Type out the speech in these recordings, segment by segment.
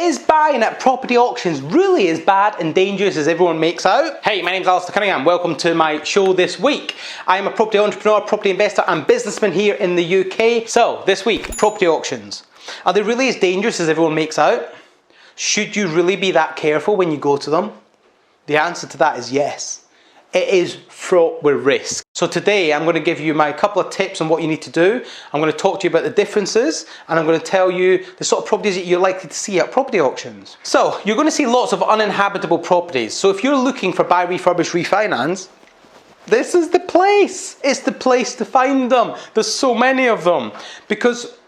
Is buying at property auctions really as bad and dangerous as everyone makes out? Hey, my name's Alasdair Cunningham. Welcome to my show this week. I am a property entrepreneur, property investor and businessman here in the UK. So, this week, property auctions. Are they really as dangerous as everyone makes out? Should you really be that careful when you go to them? The answer to that is yes. It is fraught with risk. So today I'm going to give you my couple of tips on what you need to do. I'm going to talk to you about the differences and I'm going to tell you the sort of properties that you're likely to see at property auctions. So you're going to see lots of uninhabitable properties. So if you're looking for buy, refurbish, refinance, this is the place. It's the place to find them. There's so many of them because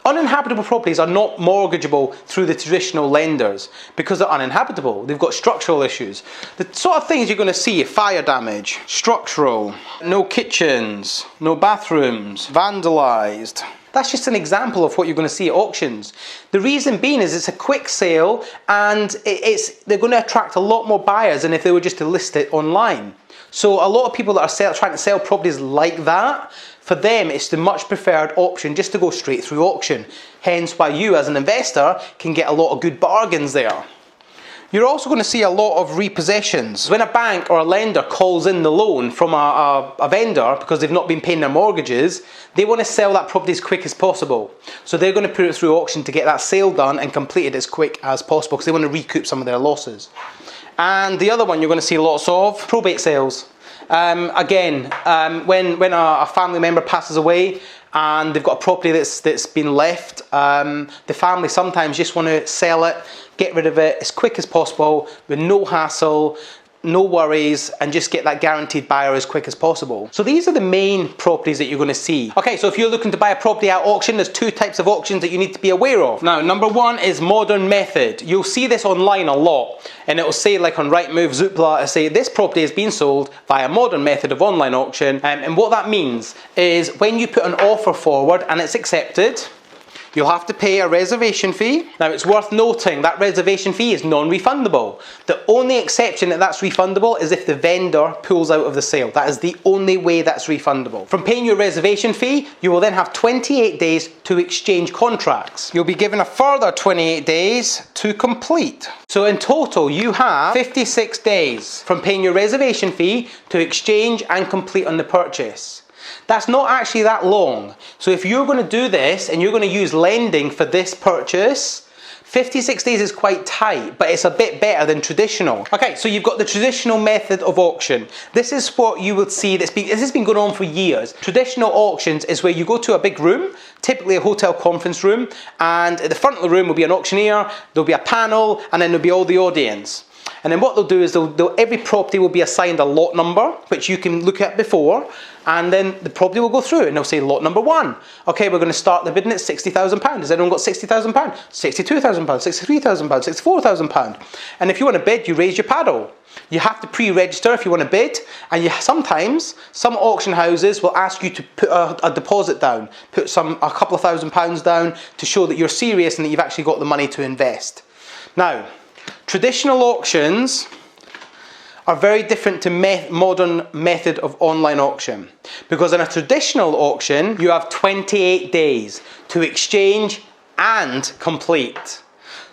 uninhabitable properties are not mortgageable through the traditional lenders because they're uninhabitable. They've got structural issues. The sort of things you're going to see: fire damage, structural, no kitchens, no bathrooms, vandalised. That's just an example of what you're going to see at auctions. The reason being is it's a quick sale and they're going to attract a lot more buyers than if they were just to list it online. So a lot of people that are trying to sell properties like that, for them it's the much preferred option just to go straight through auction. Hence why you as an investor can get a lot of good bargains there. You're also going to see a lot of repossessions. When a bank or a lender calls in the loan from a vendor because they've not been paying their mortgages, they want to sell that property as quick as possible. So they're going to put it through auction to get that sale done and completed as quick as possible because they want to recoup some of their losses. And the other one you're going to see lots of: probate sales. When a family member passes away and they've got a property that's been left, the family sometimes just want to sell it, get rid of it as quick as possible with no hassle, no worries, and just get that guaranteed buyer as quick as possible. So these are the main properties that you're going to see. Okay, so if you're looking to buy a property at auction, there's two types of auctions that you need to be aware of. Now, number one is modern method. You'll see this online a lot, and it'll say, like on Rightmove, Zoopla, it'll say this property is being sold via modern method of online auction. And what that means is when you put an offer forward and it's accepted, you'll have to pay a reservation fee. Now it's worth noting that reservation fee is non-refundable. The only exception that's refundable is if the vendor pulls out of the sale. That is the only way that's refundable. From paying your reservation fee, you will then have 28 days to exchange contracts. You'll be given a further 28 days to complete. So in total, you have 56 days from paying your reservation fee to exchange and complete on the purchase. That's not actually that long. So if you're going to do this and you're going to use lending for this purchase, 56 days is quite tight, but it's a bit better than traditional. Okay, so you've got the traditional method of auction. This is what you would see this has been going on for years. Traditional auctions is where you go to a big room, typically a hotel conference room, and at the front of the room will be an auctioneer, there'll be a panel, and then there'll be all the audience. And then what they'll do is every property will be assigned a lot number, which you can look at before, and then the property will go through and they'll say lot number one. Okay, we're going to start the bidding at £60,000. Has anyone got £60,000? £62,000, £63,000, £64,000. And if you want to bid, you raise your paddle. You have to pre-register if you want to bid, and sometimes some auction houses will ask you to put a deposit down, put a couple of £1,000s down to show that you're serious and that you've actually got the money to invest. Now, traditional auctions are very different to modern method of online auction, because in a traditional auction you have 28 days to exchange and complete.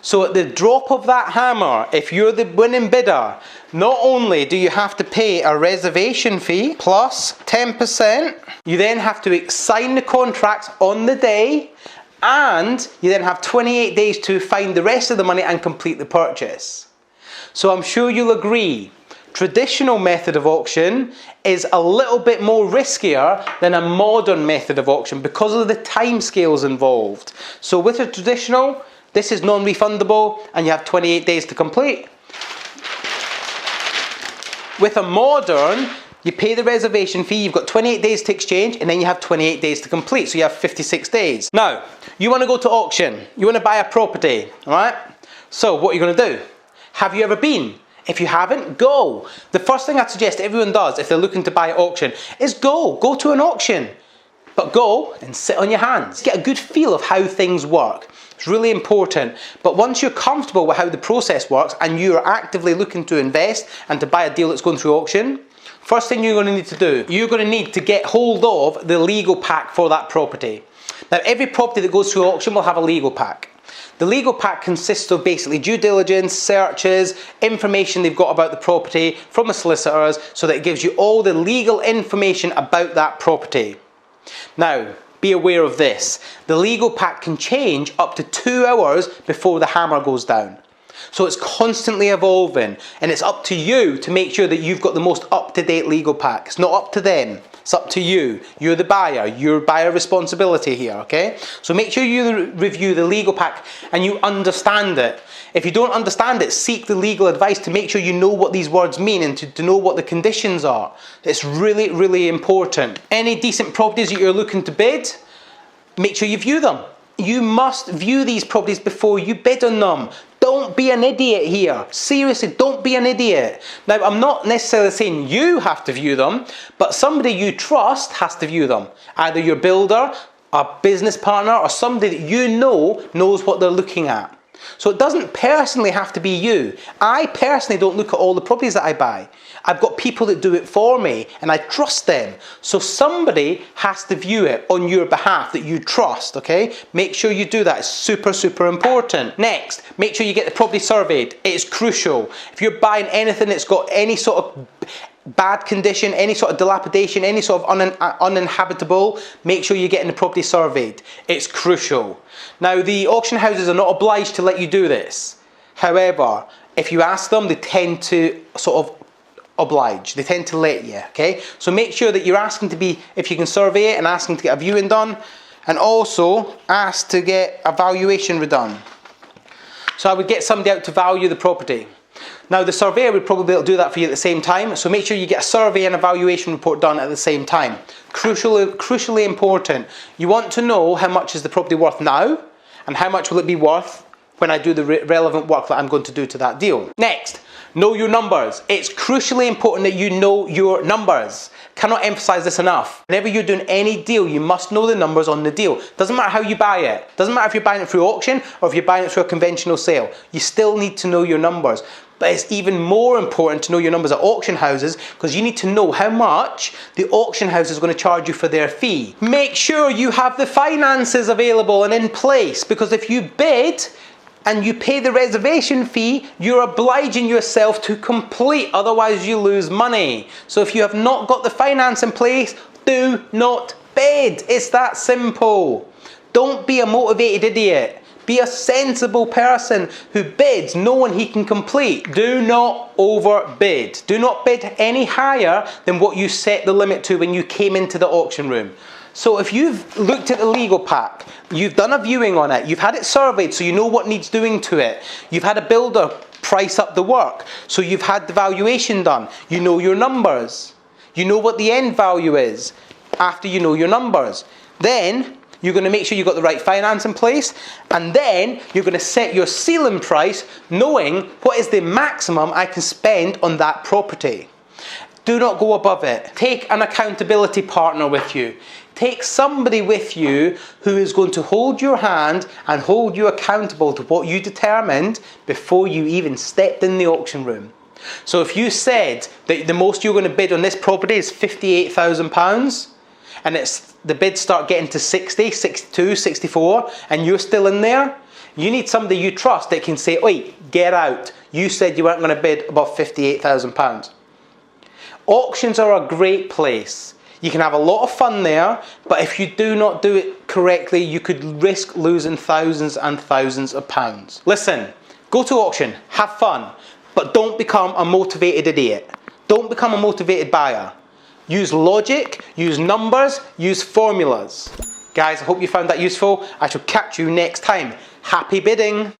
So at the drop of that hammer, if you're the winning bidder, not only do you have to pay a reservation fee plus 10%, you then have to sign the contract on the day, and you then have 28 days to find the rest of the money and complete the purchase. So I'm sure you'll agree, traditional method of auction is a little bit more riskier than a modern method of auction because of the timescales involved. So with a traditional, this is non-refundable and you have 28 days to complete. With a modern, you pay the reservation fee, you've got 28 days to exchange, and then you have 28 days to complete, so you have 56 days. Now, you want to go to auction, you want to buy a property, alright? So what are you going to do? Have you ever been? If you haven't, go. The first thing I'd suggest everyone does if they're looking to buy at auction is go to an auction. But go and sit on your hands. Get a good feel of how things work. It's really important. But once you're comfortable with how the process works and you're actively looking to invest and to buy a deal that's going through auction, first thing you're going to need to do, you're going to need to get hold of the legal pack for that property. Now, every property that goes through auction will have a legal pack. The legal pack consists of basically due diligence, searches, information they've got about the property from the solicitors, so that it gives you all the legal information about that property. Now, be aware of this. The legal pack can change up to 2 hours before the hammer goes down. So it's constantly evolving, and it's up to you to make sure that you've got the most up-to-date legal pack. It's not up to them. It's up to you. You're the buyer. Your buyer responsibility here, okay? So make sure you review the legal pack and you understand it. If you don't understand it, seek the legal advice to make sure you know what these words mean and to know what the conditions are. It's really, really important. Any decent properties that you're looking to bid, make sure you view them. You must view these properties before you bid on them. Don't be an idiot here. Seriously, don't be an idiot. Now, I'm not necessarily saying you have to view them, but somebody you trust has to view them. Either your builder, a business partner, or somebody that you know knows what they're looking at. So it doesn't personally have to be you. I personally don't look at all the properties that I buy. I've got people that do it for me and I trust them. So somebody has to view it on your behalf that you trust, okay? Make sure you do that. It's super, super important. Next, make sure you get the property surveyed. It's crucial. If you're buying anything that's got any sort of bad condition, any sort of dilapidation, any sort of uninhabitable, make sure you're getting the property surveyed. It's crucial. Now, the auction houses are not obliged to let you do this. However, if you ask them, they tend to sort of oblige. They tend to let you, okay? So make sure that you're asking to be, if you can survey it, and asking to get a viewing done, and also ask to get a valuation redone. So I would get somebody out to value the property. Now, the surveyor would probably be able to do that for you at the same time, so make sure you get a survey and a valuation report done at the same time. Crucially important. You want to know how much is the property worth now, and how much will it be worth when I do the relevant work that I'm going to do to that deal. Next, know your numbers. It's crucially important that you know your numbers. Cannot emphasize this enough. Whenever you're doing any deal, you must know the numbers on the deal. Doesn't matter how you buy it. Doesn't matter if you're buying it through auction or if you're buying it through a conventional sale. You still need to know your numbers. But it's even more important to know your numbers at auction houses, because you need to know how much the auction house is going to charge you for their fee. Make sure you have the finances available and in place, because if you bid and you pay the reservation fee, you're obliging yourself to complete, otherwise you lose money. So if you have not got the finance in place, do not bid. It's that simple. Don't be a motivated idiot. Be a sensible person who bids knowing he can complete. Do not overbid. Do not bid any higher than what you set the limit to when you came into the auction room. So if you've looked at the legal pack, you've done a viewing on it, you've had it surveyed so you know what needs doing to it, you've had a builder price up the work, so you've had the valuation done, you know your numbers, you know what the end value is after you know your numbers, then you're going to make sure you've got the right finance in place, and then you're going to set your ceiling price knowing what is the maximum I can spend on that property. Do not go above it. Take an accountability partner with you. Take somebody with you who is going to hold your hand and hold you accountable to what you determined before you even stepped in the auction room. So if you said that the most you're going to bid on this property is £58,000, and the bids start getting to 60, 62, 64, and you're still in there, you need somebody you trust that can say, oi, get out. You said you weren't going to bid above £58,000. Auctions are a great place. You can have a lot of fun there, but if you do not do it correctly, you could risk losing thousands and thousands of pounds. Listen, go to auction, have fun, but don't become a motivated idiot. Don't become a motivated buyer. Use logic, use numbers, use formulas. Guys, I hope you found that useful. I shall catch you next time. Happy bidding!